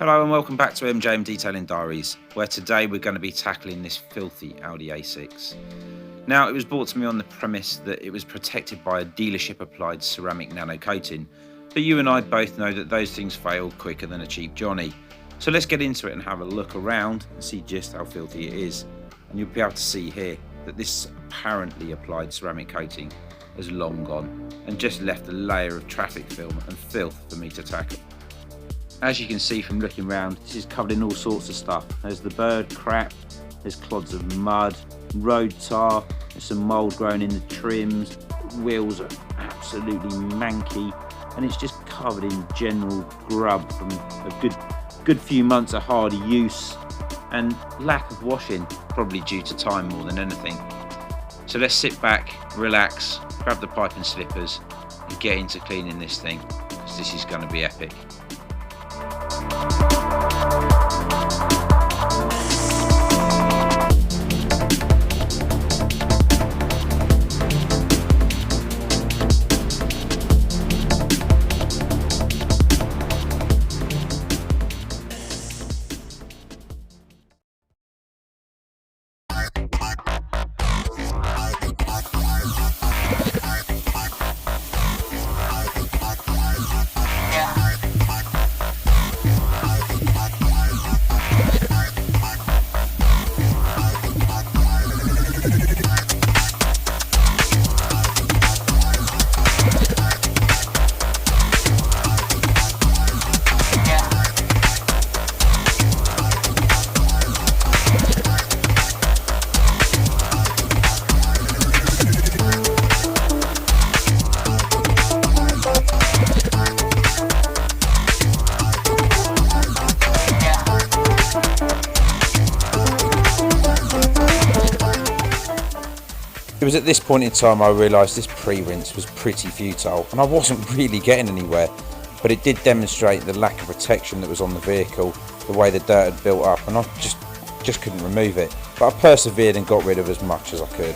Hello and welcome back to MJM Detailing Diaries, where today we're going to be tackling this filthy Audi A6. Now, it was brought to me on the premise that it was protected by a dealership applied ceramic nano coating, but you and I both know that those things fail quicker than a cheap Johnny. So let's get into it and have a look around and see just how filthy it is. And you'll be able to see here that this apparently applied ceramic coating has long gone and just left a layer of traffic film and filth for me to tackle. As you can see from looking around, this is covered in all sorts of stuff. There's the bird crap, there's clods of mud, road tar, there's some mould growing in the trims, wheels are absolutely manky, and it's just covered in general grub from a good few months of hard use and lack of washing, probably due to time more than anything. So let's sit back, relax, grab the pipe and slippers and get into cleaning this thing, because this is going to be epic. It was at this point in time I realised this pre-rinse was pretty futile and I wasn't really getting anywhere, but it did demonstrate the lack of protection that was on the vehicle, the way the dirt had built up, and I just couldn't remove it. But I persevered and got rid of as much as I could.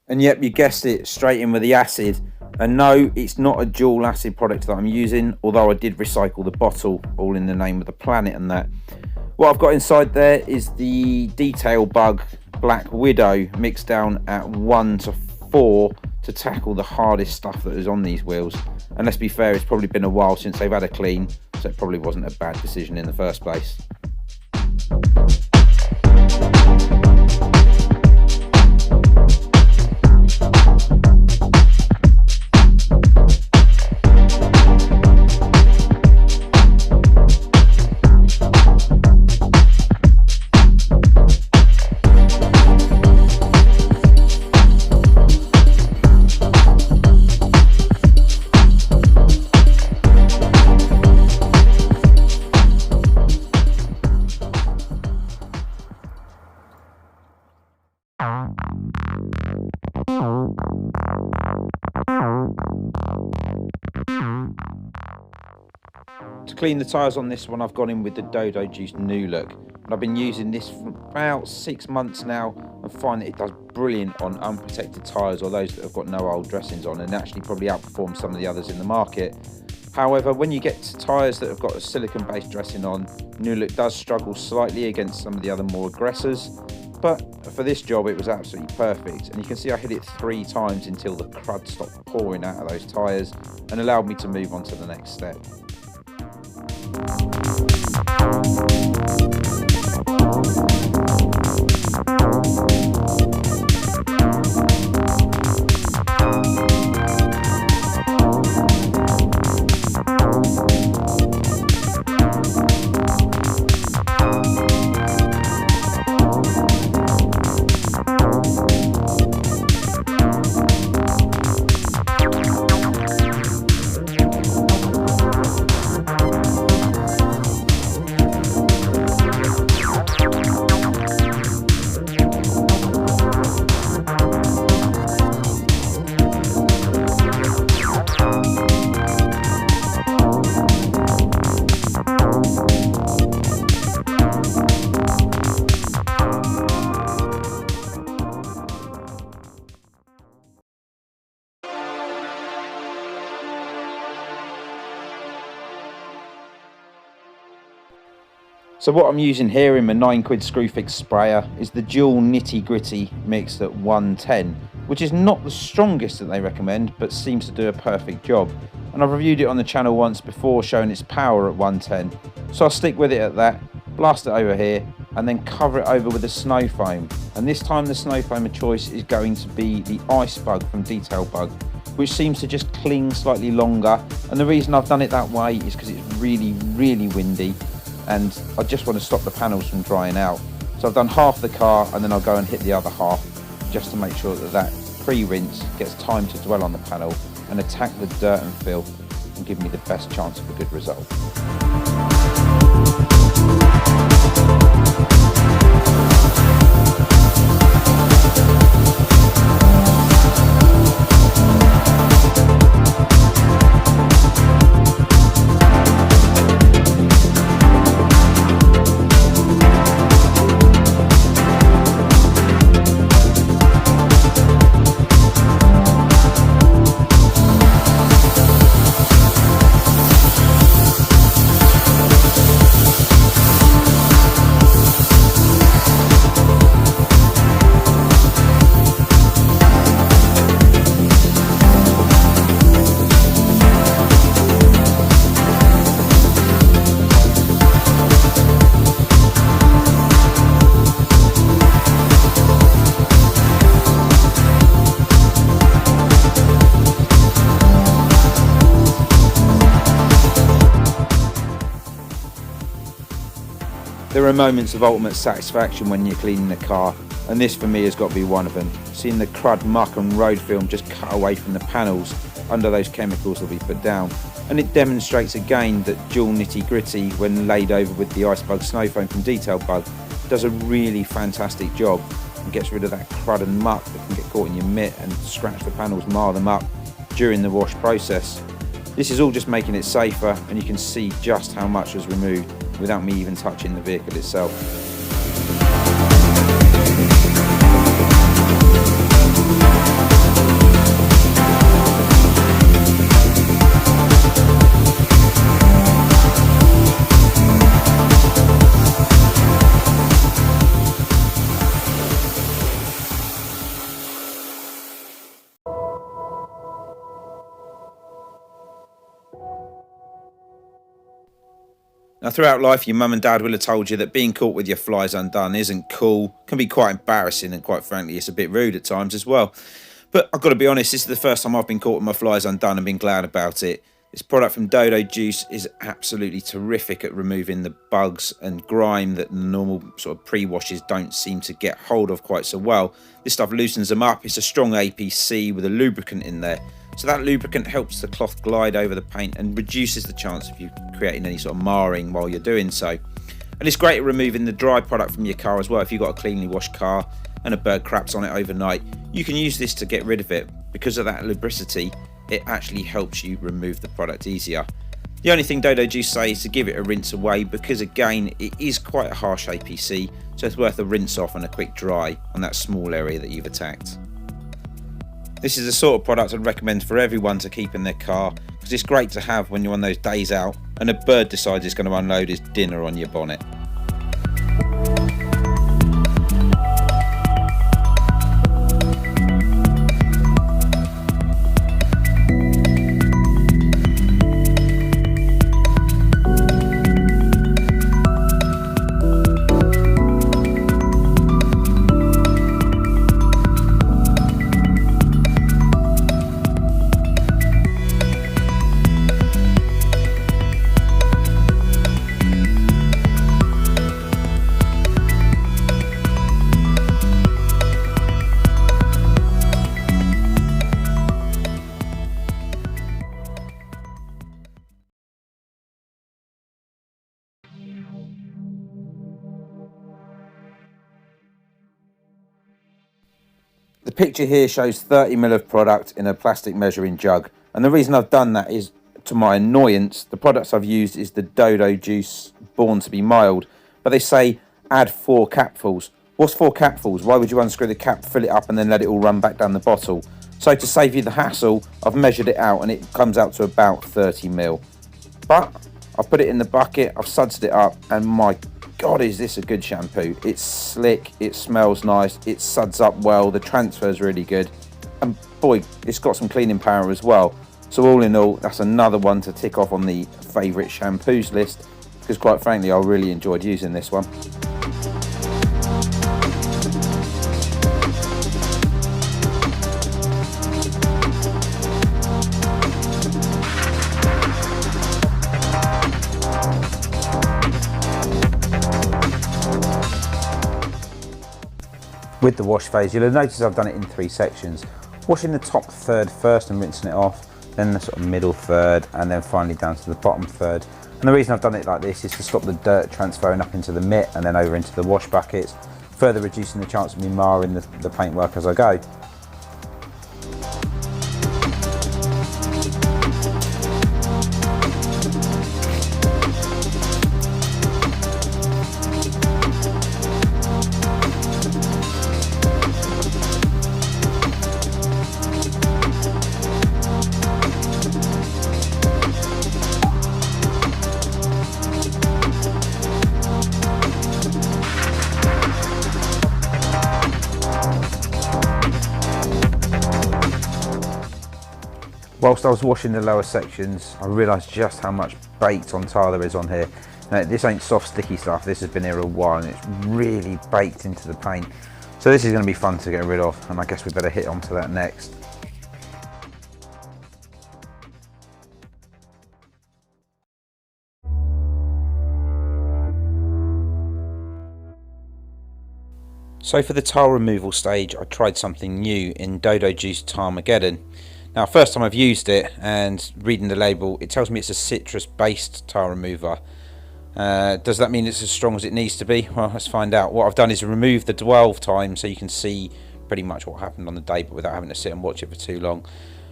And yep, you guessed it, straight in with the acid. And no, it's not a dual acid product that I'm using, although I did recycle the bottle, all in the name of the planet and that. What I've got inside there is the Detail Bug Black Widow mixed down at 1:4 to tackle the hardest stuff that is on these wheels. And let's be fair, it's probably been a while since they've had a clean, so it probably wasn't a bad decision in the first place. To clean the tyres on this one, I've gone in with the Dodo Juice New Look, and I've been using this for about 6 months now and find that it does brilliant on unprotected tyres or those that have got no old dressings on, and actually probably outperforms some of the others in the market. However, when you get to tyres that have got a silicone based dressing on, New Look does struggle slightly against some of the other more aggressors. but for this job it was absolutely perfect, and you can see I hit it 3 times until the crud stopped pouring out of those tyres and allowed me to move on to the next step. So what I'm using here in my £9 Screwfix sprayer is the Duel Nitty Gritty mixed at 110, which is not the strongest that they recommend, but seems to do a perfect job. And I've reviewed it on the channel once before, showing its power at 110. So I'll stick with it at that, blast it over here, and then cover it over with a snow foam. And this time the snow foam of choice is going to be the Ice Bug from Detail Bug, which seems to just cling slightly longer. And the reason I've done it that way is because it's really, really windy, and I just want to stop the panels from drying out. So I've done half the car and then I'll go and hit the other half just to make sure that that pre-rinse gets time to dwell on the panel and attack the dirt and filth and give me the best chance of a good result. There are moments of ultimate satisfaction when you're cleaning the car, and this for me has got to be one of them. Seeing the crud, muck and road film just cut away from the panels under those chemicals that we put down. And it demonstrates again that Duel Nitty Gritty, when laid over with the Ice Bug Snow Foam from Detail Bug, does a really fantastic job and gets rid of that crud and muck that can get caught in your mitt and scratch the panels, mar them up during the wash process. This is all just making it safer, and you can see just how much was removed without me even touching the vehicle itself. Now, throughout life, your mum and dad will have told you that being caught with your flies undone isn't cool, can be quite embarrassing, and quite frankly, it's a bit rude at times as well. But I've got to be honest, this is the first time I've been caught with my flies undone and been glad about it. This product from Dodo Juice is absolutely terrific at removing the bugs and grime that the normal sort of pre-washes don't seem to get hold of quite so well. This stuff loosens them up. It's a strong APC with a lubricant in there. So that lubricant helps the cloth glide over the paint and reduces the chance of you creating any sort of marring while you're doing so. And it's great at removing the dry product from your car as well. If you've got a cleanly washed car and a bird craps on it overnight, you can use this to get rid of it. Because of that lubricity, it actually helps you remove the product easier. The only thing Dodo Juice say is to give it a rinse away, because again, it is quite a harsh APC, so it's worth a rinse off and a quick dry on that small area that you've attacked. This is the sort of product I'd recommend for everyone to keep in their car, because it's great to have when you're on those days out and a bird decides it's going to unload his dinner on your bonnet. The picture here shows 30ml of product in a plastic measuring jug, and the reason I've done that is, to my annoyance, the products I've used is the Dodo juice Born to be Mild, but they say add 4 capfuls. What's 4 capfuls? Why would you unscrew the cap, fill it up and then let it all run back down the bottle? So to save you the hassle, I've measured it out and it comes out to about 30ml. But I've put it in the bucket, I've sudsed it up, and my God, is this a good shampoo. It's slick, it smells nice, it suds up well, the transfer is really good, and boy, it's got some cleaning power as well. So all in all, that's another one to tick off on the favourite shampoos list, because quite frankly I really enjoyed using this one. With the wash phase, you'll have noticed I've done it in 3 sections. Washing the top third first and rinsing it off, then the sort of middle third, and then finally down to the bottom third. And the reason I've done it like this is to stop the dirt transferring up into the mitt and then over into the wash buckets, further reducing the chance of me marring the paintwork as I go. Whilst I was washing the lower sections, I realised just how much baked on tar there is on here. Now, this ain't soft sticky stuff, this has been here a while and it's really baked into the paint. So this is going to be fun to get rid of, and I guess we better hit onto that next. So for the tar removal stage, I tried something new in Dodo Juice Tarmageddon. Now, first time I've used it, and reading the label, it tells me it's a citrus-based tar remover. Does that mean it's as strong as it needs to be? Well, let's find out. What I've done is remove the dwell time so you can see pretty much what happened on the day, but without having to sit and watch it for too long.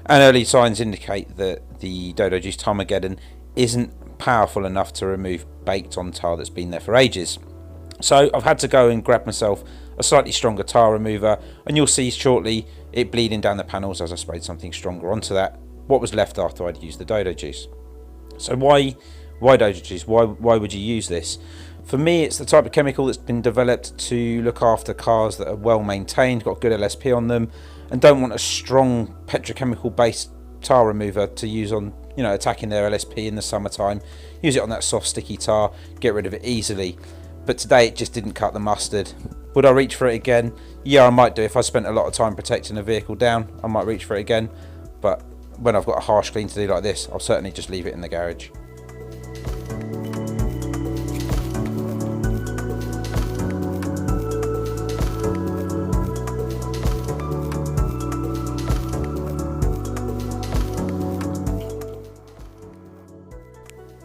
And early signs indicate that the Dodo Juice Tarmageddon isn't powerful enough to remove baked on tar that's been there for ages. So I've had to go and grab myself a slightly stronger tar remover, and you'll see shortly it bleeding down the panels as I sprayed something stronger onto that, what was left after I'd used the Dodo Juice. So why Dodo Juice? Why would you use this? For me, it's the type of chemical that's been developed to look after cars that are well maintained, got good LSP on them, and don't want a strong petrochemical based tar remover to use on, you know, attacking their LSP in the summertime. Use it on that soft sticky tar, get rid of it easily. But today it just didn't cut the mustard. Would I reach for it again? Yeah, I might do. If I spent a lot of time protecting a vehicle down, I might reach for it again. But when I've got a harsh clean to do like this, I'll certainly just leave it in the garage.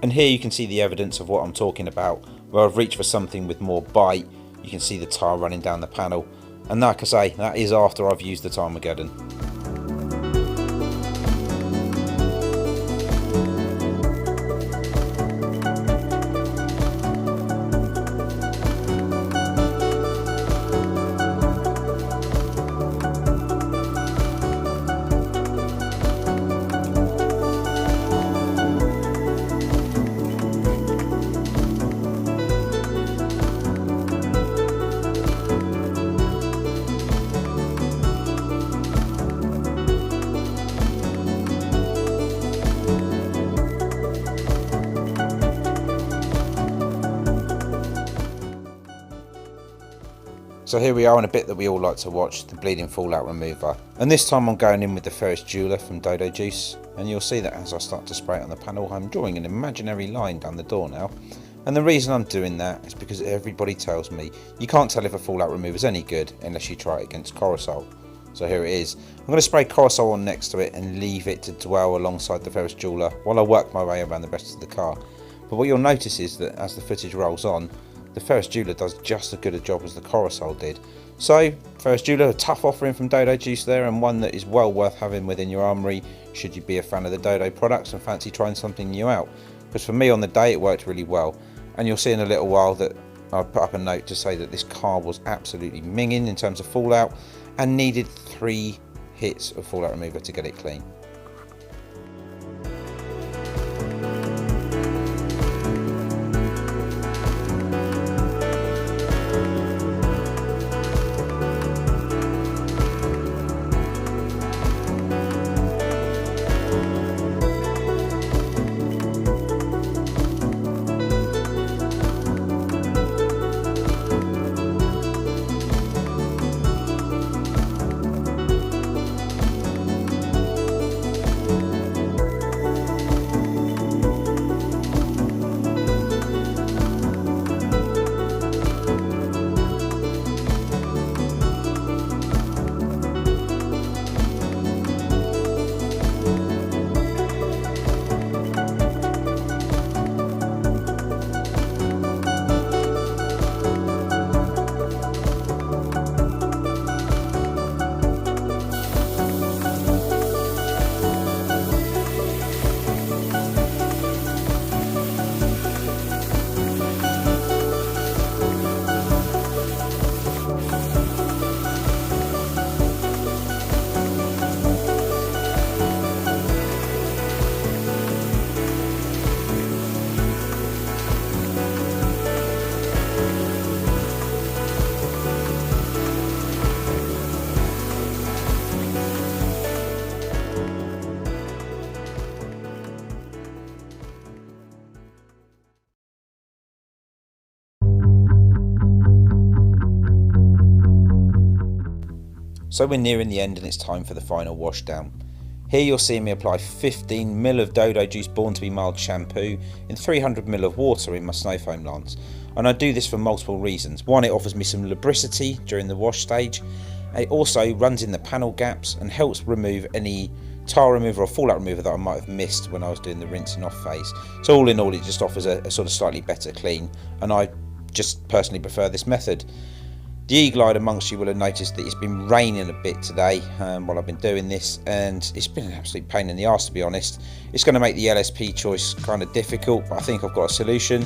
And here you can see the evidence of what I'm talking about, where I've reached for something with more bite. You can see the tar running down the panel, and like I say, that is after I've used the Tarmageddon. So here we are on a bit that we all like to watch, the bleeding fallout remover. And this time I'm going in with the Ferris Jeweler from Dodo Juice. And you'll see that as I start to spray it on the panel, I'm drawing an imaginary line down the door now. And the reason I'm doing that is because everybody tells me you can't tell if a fallout remover is any good unless you try it against Corosol. So here it is. I'm going to spray Corosol on next to it and leave it to dwell alongside the Ferris Jeweler while I work my way around the rest of the car. But what you'll notice is that as the footage rolls on, the Ferris Jeweler does just as good a job as the Corosol did. So Ferris Jeweler, a tough offering from Dodo Juice there, and one that is well worth having within your armoury should you be a fan of the Dodo products and fancy trying something new out. Because for me on the day it worked really well, and you'll see in a little while that I'll put up a note to say that this car was absolutely minging in terms of fallout and needed 3 hits of fallout remover to get it clean. So we're nearing the end and it's time for the final wash down. Here you'll see me apply 15ml of Dodo Juice Born to be Mild shampoo in 300ml of water in my snow foam lines. And I do this for multiple reasons. One, it offers me some lubricity during the wash stage. It also runs in the panel gaps and helps remove any tile remover or fallout remover that I might have missed when I was doing the rinsing off phase. So all in all it just offers a sort of slightly better clean, and I just personally prefer this method. The eagle-eyed amongst you will have noticed that it's been raining a bit today while I've been doing this, and it's been an absolute pain in the arse, to be honest. It's going to make the LSP choice kind of difficult, but I think I've got a solution.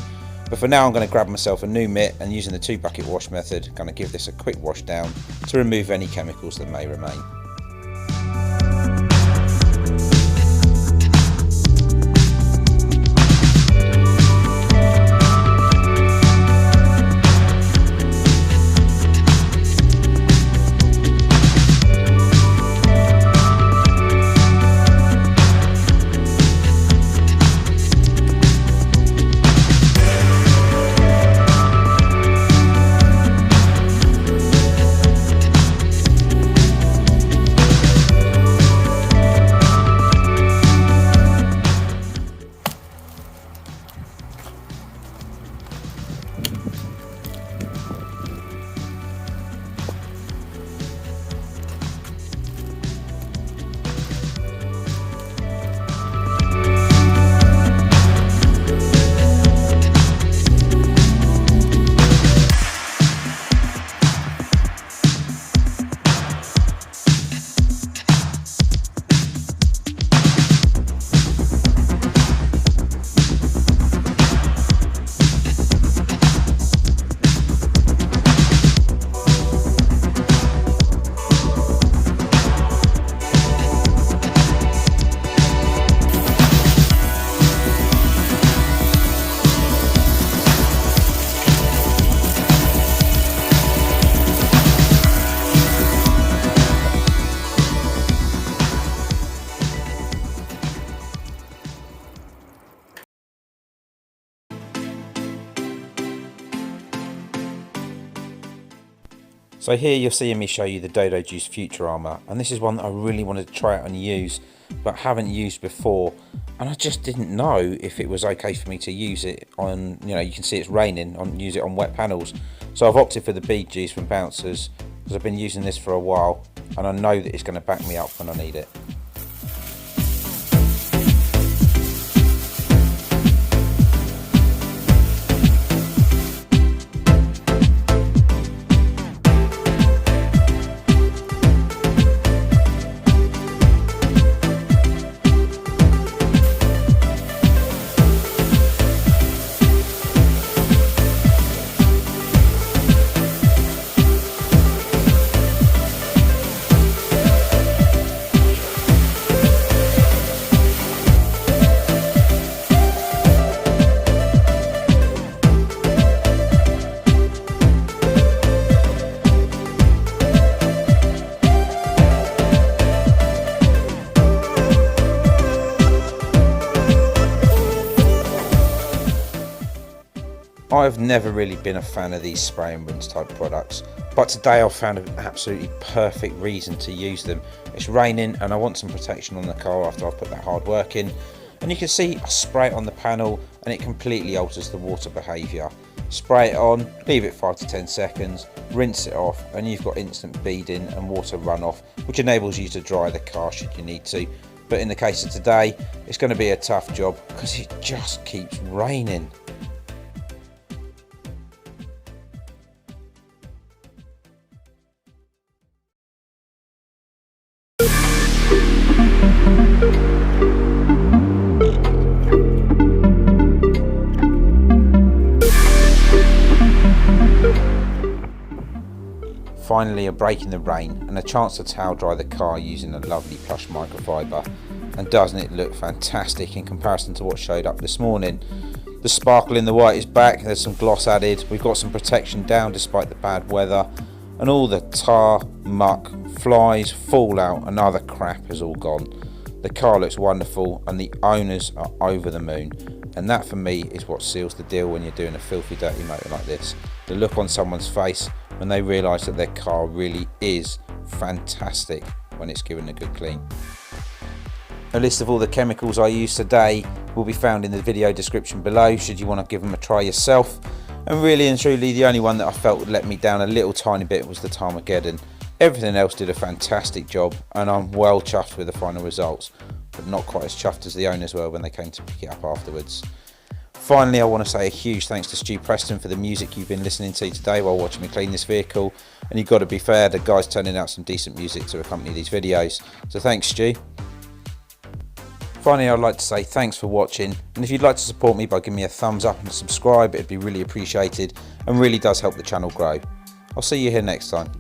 But for now I'm going to grab myself a new mitt and using the 2-bucket wash method, going to give this a quick wash down to remove any chemicals that may remain. So here you're seeing me show you the Dodo Juice Future Armour, and this is one that I really wanted to try out and use but haven't used before, and I just didn't know if it was okay for me to use it on, you can see it's raining, use it on wet panels. So I've opted for the bead juice from Bouncers because I've been using this for a while and I know that it's going to back me up when I need it. I've never really been a fan of these spray and rinse type products, but today I've found an absolutely perfect reason to use them. It's raining and I want some protection on the car after I've put that hard work in. And you can see I spray it on the panel and it completely alters the water behaviour. Spray it on, leave it 5 to 10 seconds, rinse it off, and you've got instant beading and water runoff, which enables you to dry the car should you need to. But in the case of today, it's going to be a tough job because it just keeps raining. Finally a break in the rain and a chance to towel dry the car using a lovely plush microfiber, and doesn't it look fantastic in comparison to what showed up this morning. The sparkle in the white is back, there's some gloss added, we've got some protection down despite the bad weather, and all the tar, muck, flies, fallout and other crap is all gone. The car looks wonderful and the owners are over the moon, and that for me is what seals the deal when you're doing a filthy dirty motor like this. The look on someone's face when they realise that their car really is fantastic when it's given a good clean. A list of all the chemicals I used today will be found in the video description below should you want to give them a try yourself. And really and truly the only one that I felt would let me down a little tiny bit was the Tarmageddon. Everything else did a fantastic job and I'm well chuffed with the final results, but not quite as chuffed as the owners were when they came to pick it up afterwards. Finally, I want to say a huge thanks to Stu Preston for the music you've been listening to today while watching me clean this vehicle. And you've got to be fair, the guy's turning out some decent music to accompany these videos. So thanks, Stu. Finally, I'd like to say thanks for watching. And if you'd like to support me by giving me a thumbs up and subscribe, it'd be really appreciated and really does help the channel grow. I'll see you here next time.